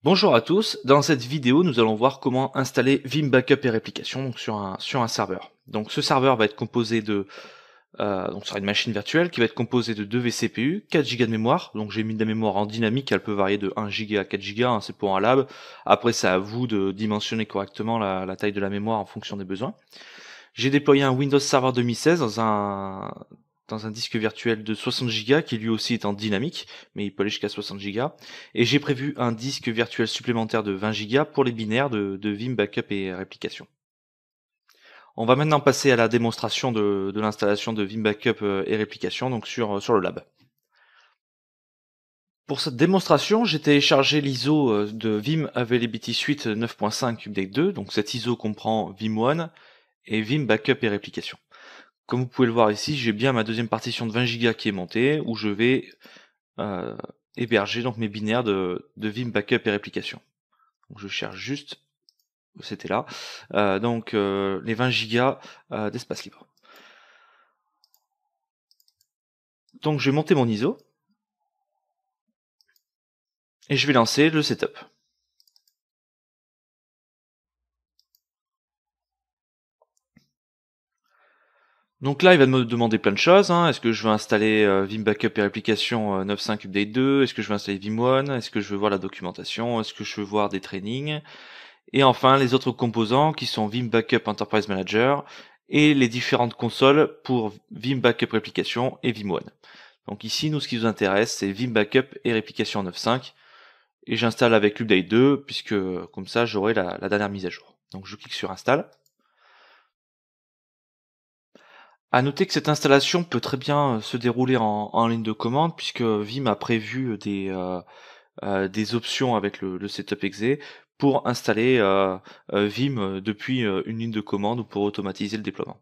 Bonjour à tous, dans cette vidéo nous allons voir comment installer Vim Backup et Réplication donc sur un serveur. Donc ce serveur va être composé de, donc sur une machine virtuelle qui va être composée de 2 vCPU, 4 Go de mémoire, donc j'ai mis de la mémoire en dynamique, elle peut varier de 1 Go à 4 Go, hein, c'est pour un lab, après c'est à vous de dimensionner correctement la taille de la mémoire en fonction des besoins. J'ai déployé un Windows Server 2016 dans un disque virtuel de 60 Go qui lui aussi est en dynamique, mais il peut aller jusqu'à 60 Go. Et j'ai prévu un disque virtuel supplémentaire de 20 Go pour les binaires de Vim Backup et Réplication. On va maintenant passer à la démonstration de l'installation de Vim Backup et Réplication donc sur le lab. Pour cette démonstration, j'ai téléchargé l'ISO de Vim Availability Suite 9.5 Update 2, donc cette ISO comprend Vim1 et Vim Backup et Réplication. Comme vous pouvez le voir ici, j'ai bien ma deuxième partition de 20 Go qui est montée, où je vais héberger donc mes binaires de Vim Backup et Réplication. Donc je cherche juste, c'était là, les 20 Go d'espace libre. Donc je vais monter mon ISO, et je vais lancer le setup. Donc là, il va me demander plein de choses. Est-ce que je veux installer Vim Backup et Réplication 9.5 Update 2? Est-ce que je veux installer Vim1? Est-ce que je veux voir la documentation? Est-ce que je veux voir des trainings? Et enfin, les autres composants qui sont Vim Backup Enterprise Manager et les différentes consoles pour Vim Backup Réplication et Vim1. Donc ici, nous, ce qui nous intéresse, c'est Vim Backup et Réplication 9.5. Et j'installe avec l'Update 2, puisque comme ça, j'aurai la dernière mise à jour. Donc je clique sur Install. À noter que cette installation peut très bien se dérouler en ligne de commande, puisque Vim a prévu des options avec le setup exe pour installer Vim depuis une ligne de commande ou pour automatiser le déploiement.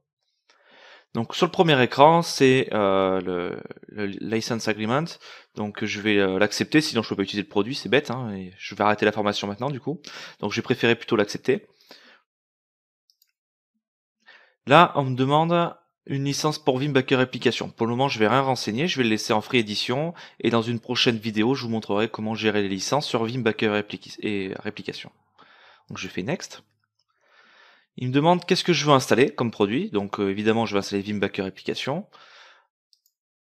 Donc sur le premier écran, c'est le License Agreement. Donc je vais l'accepter, sinon je peux pas utiliser le produit, c'est bête, et je vais arrêter la formation maintenant du coup. Donc j'ai préféré plutôt l'accepter. Là, on me demande une licence pour Vim Backup Réplication. Pour le moment, je vais rien renseigner, je vais le laisser en free edition et dans une prochaine vidéo, je vous montrerai comment gérer les licences sur Vim Backup et Réplication. Donc je fais Next. Il me demande qu'est-ce que je veux installer comme produit. Donc évidemment, je vais installer Vim Backup Réplication,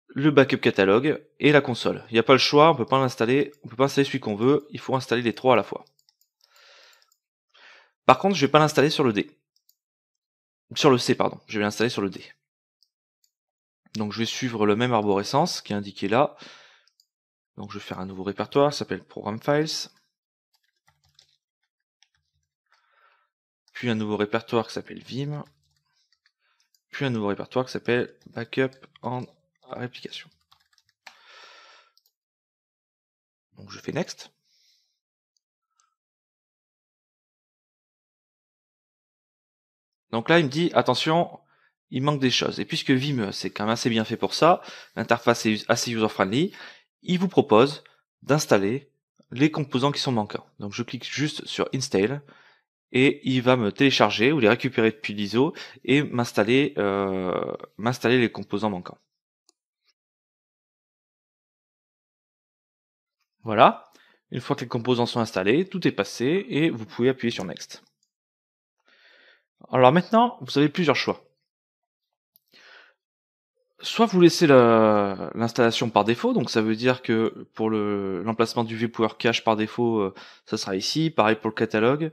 le backup catalogue et la console. Il n'y a pas le choix, on peut pas l'installer, on peut pas installer celui qu'on veut, il faut installer les trois à la fois. Par contre, je vais pas l'installer sur le D. Sur le C, pardon. Je vais l'installer sur le D. Donc je vais suivre le même arborescence qui est indiqué là. Donc je vais faire un nouveau répertoire, ça s'appelle Program Files. Puis un nouveau répertoire qui s'appelle Vim. Puis un nouveau répertoire qui s'appelle Backup en Réplication. Donc je fais Next. Donc là il me dit attention, il manque des choses. Et puisque Vim c'est quand même assez bien fait pour ça, l'interface est assez user-friendly, il vous propose d'installer les composants qui sont manquants. Donc je clique juste sur Install et il va me télécharger ou les récupérer depuis l'ISO et m'installer les composants manquants. Voilà, une fois que les composants sont installés, tout est passé et vous pouvez appuyer sur Next. Alors maintenant, vous avez plusieurs choix. Soit vous laissez l'installation par défaut, donc ça veut dire que pour l'emplacement du vPower Cache par défaut, ça sera ici, pareil pour le catalogue,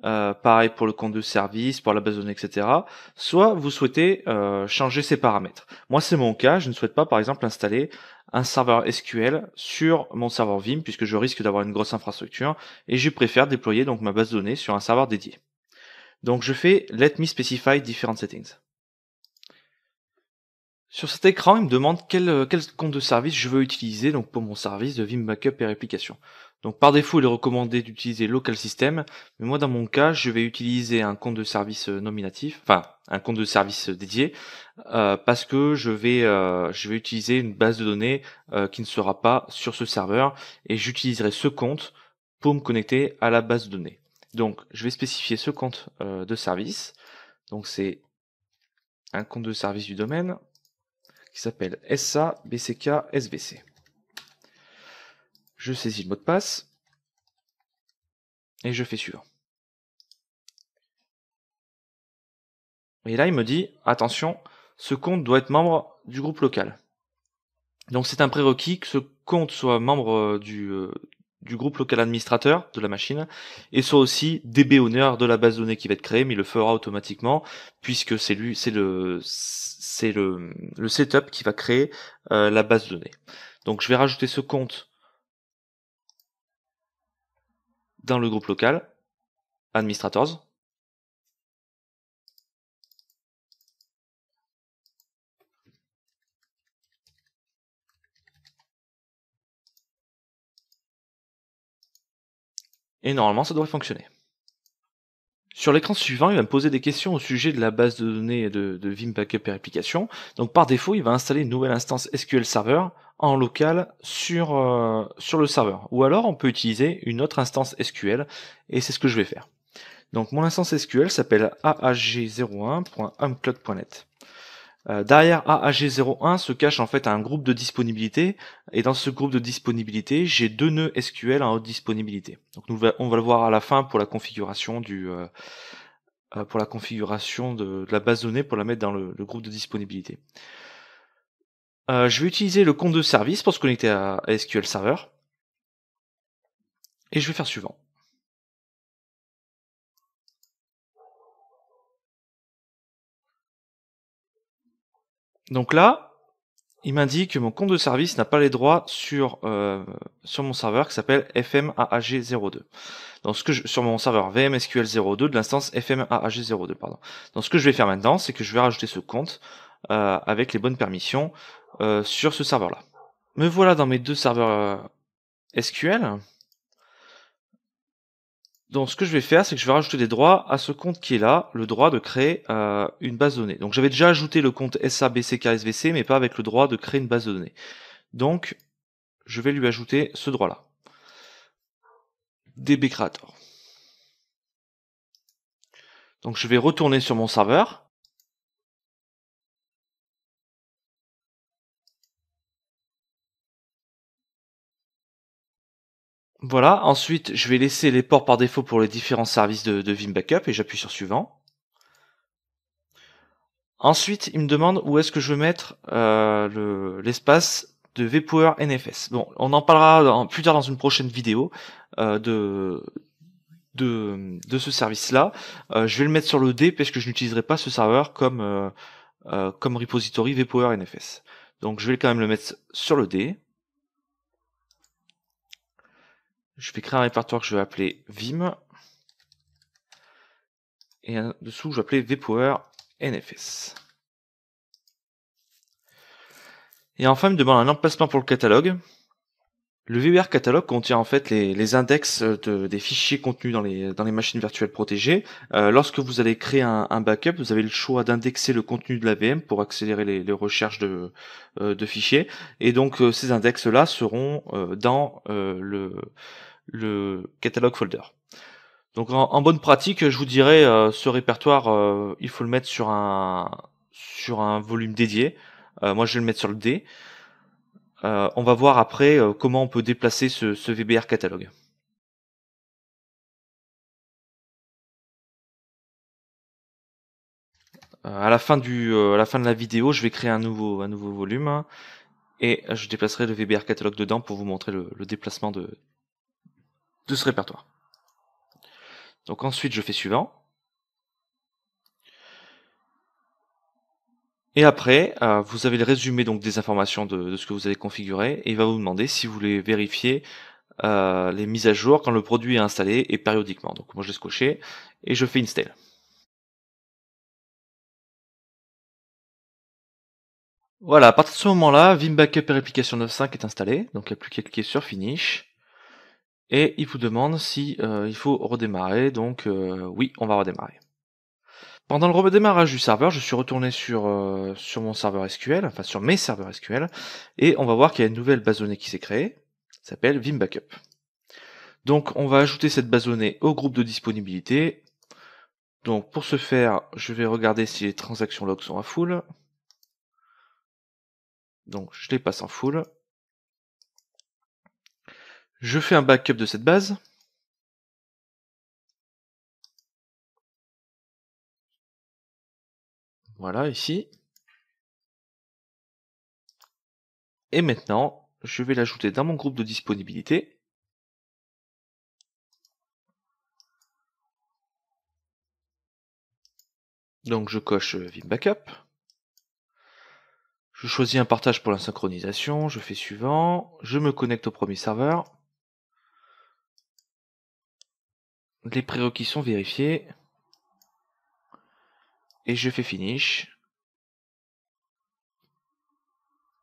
pareil pour le compte de service, pour la base de données, etc. Soit vous souhaitez changer ces paramètres. Moi c'est mon cas, je ne souhaite pas par exemple installer un serveur SQL sur mon serveur Vim, puisque je risque d'avoir une grosse infrastructure, et je préfère déployer donc ma base de données sur un serveur dédié. Donc je fais Let me specify different settings. Sur cet écran, il me demande quel compte de service je veux utiliser donc pour mon service de Vim Backup et Réplication. Donc par défaut, il est recommandé d'utiliser Local System, mais moi dans mon cas, je vais utiliser un compte de service nominatif, enfin un compte de service dédié, parce que je vais utiliser une base de données qui ne sera pas sur ce serveur, et j'utiliserai ce compte pour me connecter à la base de données. Donc je vais spécifier ce compte de service, donc c'est un compte de service du domaine, qui s'appelle SA BCK SVC. Je saisis le mot de passe. et je fais suivant. Et là, il me dit, attention, ce compte doit être membre du groupe local. Donc c'est un prérequis que ce compte soit membre du groupe local administrateur de la machine et soit aussi DB owner de la base de données qui va être créée, mais il le fera automatiquement puisque c'est lui, le setup qui va créer la base de données. Donc je vais rajouter ce compte dans le groupe local administrators. Et normalement ça devrait fonctionner. Sur l'écran suivant, il va me poser des questions au sujet de la base de données de Vim Backup et Réplication. Donc par défaut, il va installer une nouvelle instance SQL Server en local sur le serveur. Ou alors on peut utiliser une autre instance SQL et c'est ce que je vais faire. Donc mon instance SQL s'appelle aag01.amcloud.net. Derrière AAG01 se cache en fait un groupe de disponibilité et dans ce groupe de disponibilité j'ai deux nœuds SQL en haute disponibilité. Donc on va le voir à la fin pour la configuration de la base de données pour la mettre dans le groupe de disponibilité. Je vais utiliser le compte de service pour se connecter à SQL Server et je vais faire suivant. Donc là, il m'indique que mon compte de service n'a pas les droits sur mon serveur qui s'appelle FMAAG02. Donc sur mon serveur VMSQL02 de l'instance FMAAG02, pardon. Donc ce que je vais faire maintenant, c'est que je vais rajouter ce compte avec les bonnes permissions sur ce serveur-là. Me voilà dans mes deux serveurs SQL. Donc ce que je vais faire, c'est que je vais rajouter des droits à ce compte qui est là, le droit de créer une base de données. Donc j'avais déjà ajouté le compte SABCKSVC, mais pas avec le droit de créer une base de données. Donc je vais lui ajouter ce droit-là. DB Creator. Donc je vais retourner sur mon serveur. Voilà, ensuite je vais laisser les ports par défaut pour les différents services de Vim Backup et j'appuie sur suivant. Ensuite, il me demande où est-ce que je veux mettre l'espace de vPower NFS. Bon, on en parlera plus tard dans une prochaine vidéo de ce service-là. Je vais le mettre sur le D parce que je n'utiliserai pas ce serveur comme repository vPower NFS. Donc je vais quand même le mettre sur le D. Je vais créer un répertoire que je vais appeler Vim. Et dessous, je vais appeler vPower NFS. Et enfin, il me demande un emplacement pour le catalogue. Le VBR catalogue contient en fait les index des fichiers contenus dans les machines virtuelles protégées. Lorsque vous allez créer un backup, vous avez le choix d'indexer le contenu de la VM pour accélérer les recherches de fichiers. Et donc ces index-là seront dans le catalogue folder. Donc en bonne pratique, je vous dirais, ce répertoire, il faut le mettre sur un volume dédié. Moi, je vais le mettre sur le D. On va voir après comment on peut déplacer ce VBR catalogue. À la fin de la vidéo, je vais créer un nouveau volume et je déplacerai le VBR catalogue dedans pour vous montrer le déplacement de ce répertoire. Donc ensuite, je fais suivant. Et après, vous avez le résumé donc des informations de ce que vous avez configuré et il va vous demander si vous voulez vérifier les mises à jour quand le produit est installé et périodiquement. Donc moi je laisse cocher et je fais install. Voilà, à partir de ce moment-là, Vim Backup et Réplication 9.5 est installé, donc il n'y a plus qu'à cliquer sur Finish. Et il vous demande si il faut redémarrer, donc oui, on va redémarrer. Pendant le redémarrage du serveur, je suis retourné sur mon serveur SQL, enfin sur mes serveurs SQL, et on va voir qu'il y a une nouvelle base de données qui s'est créée, qui s'appelle Vim Backup. Donc on va ajouter cette base de données au groupe de disponibilité. Donc pour ce faire, je vais regarder si les transactions log sont à full. Donc je les passe en full. Je fais un backup de cette base. Voilà, ici. Et maintenant, je vais l'ajouter dans mon groupe de disponibilité. Donc je coche Vim Backup. Je choisis un partage pour la synchronisation, je fais suivant, je me connecte au premier serveur. Les prérequis sont vérifiés. Et je fais finish.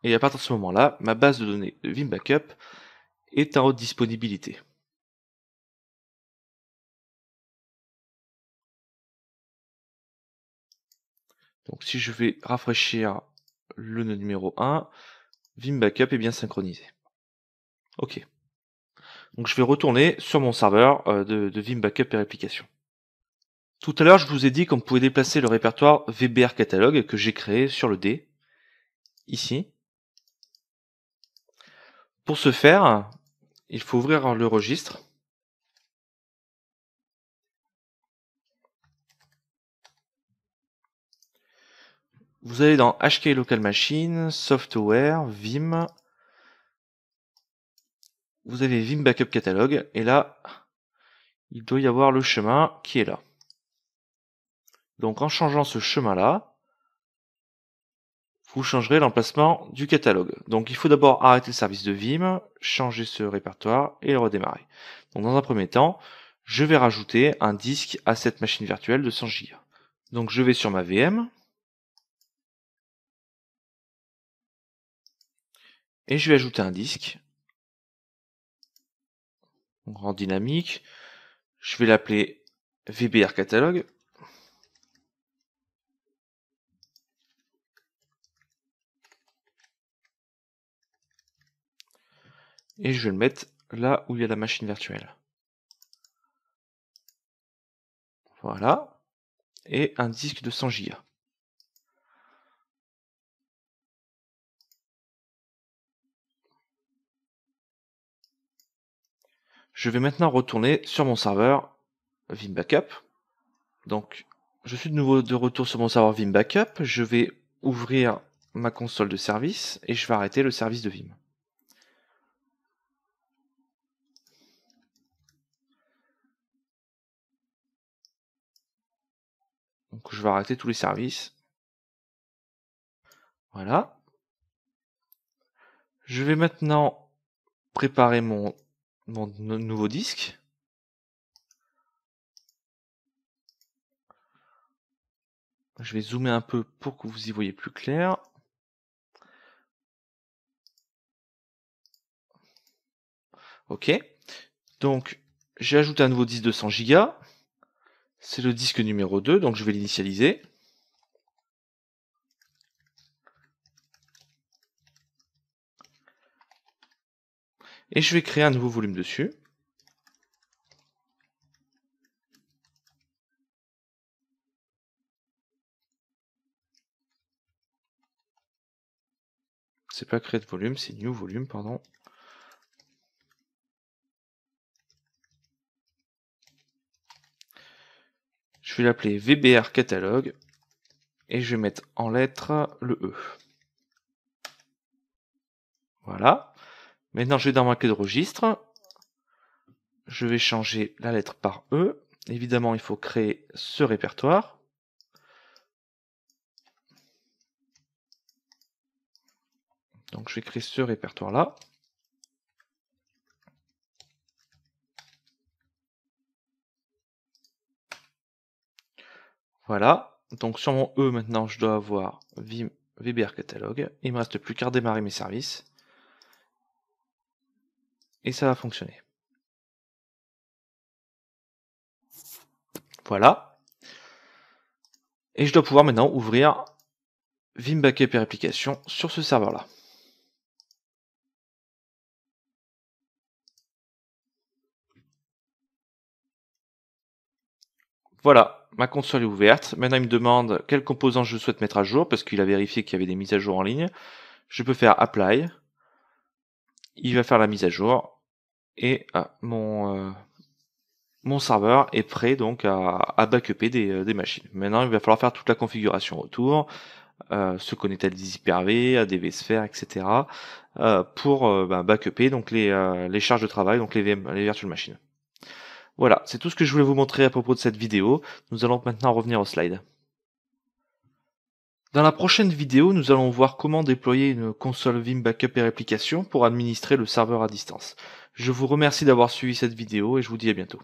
Et à partir de ce moment-là, ma base de données de Vim Backup est en haute disponibilité. Donc si je vais rafraîchir le nœud numéro 1, Vim Backup est bien synchronisé. Ok. Donc je vais retourner sur mon serveur de Vim Backup et réplication. Tout à l'heure, je vous ai dit qu'on pouvait déplacer le répertoire VBR Catalog que j'ai créé sur le D, ici. Pour ce faire, il faut ouvrir le registre. Vous allez dans HK Local Machine, Software, Vim. Vous avez Vim Backup Catalog, et là, il doit y avoir le chemin qui est là. Donc en changeant ce chemin-là, vous changerez l'emplacement du catalogue. Donc il faut d'abord arrêter le service de Vim, changer ce répertoire et le redémarrer. Donc dans un premier temps, je vais rajouter un disque à cette machine virtuelle de 100 Go. Donc je vais sur ma VM et je vais ajouter un disque en dynamique. Je vais l'appeler VBR Catalog. Et je vais le mettre là où il y a la machine virtuelle. Voilà. Et un disque de 100 Go. Je vais maintenant retourner sur mon serveur Vim Backup. Donc, je suis de nouveau de retour sur mon serveur Vim Backup. Je vais ouvrir ma console de service et je vais arrêter le service de Vim. Donc, je vais arrêter tous les services. Voilà. Je vais maintenant préparer mon nouveau disque. Je vais zoomer un peu pour que vous y voyez plus clair. Ok. Donc, j'ai ajouté un nouveau disque de 100 Go. C'est le disque numéro 2, donc je vais l'initialiser. Et je vais créer un nouveau volume dessus. C'est pas créer de volume, c'est new volume, pardon. Je vais l'appeler VBR Catalog et je vais mettre en lettres le E. Voilà. Maintenant, je vais dans ma clé de registre. Je vais changer la lettre par E. Évidemment, il faut créer ce répertoire. Donc, je vais créer ce répertoire-là. Voilà. Donc, sur mon E, maintenant, je dois avoir Vim VBR Catalog. Il ne me reste plus qu'à redémarrer mes services. Et ça va fonctionner. Voilà. Et je dois pouvoir maintenant ouvrir Vim Backup et Réplication sur ce serveur-là. Voilà, ma console est ouverte. Maintenant, il me demande quel composant je souhaite mettre à jour, parce qu'il a vérifié qu'il y avait des mises à jour en ligne. Je peux faire Apply. Il va faire la mise à jour. Et mon mon serveur est prêt donc à backuper des machines. Maintenant, il va falloir faire toute la configuration autour, se connecter à des Hyper-V, à des vSphere, etc. Pour backuper donc les charges de travail, donc les VM, les virtual machines. Voilà, c'est tout ce que je voulais vous montrer à propos de cette vidéo. Nous allons maintenant revenir aux slides. Dans la prochaine vidéo, nous allons voir comment déployer une console Vim Backup et Réplication pour administrer le serveur à distance. Je vous remercie d'avoir suivi cette vidéo et je vous dis à bientôt.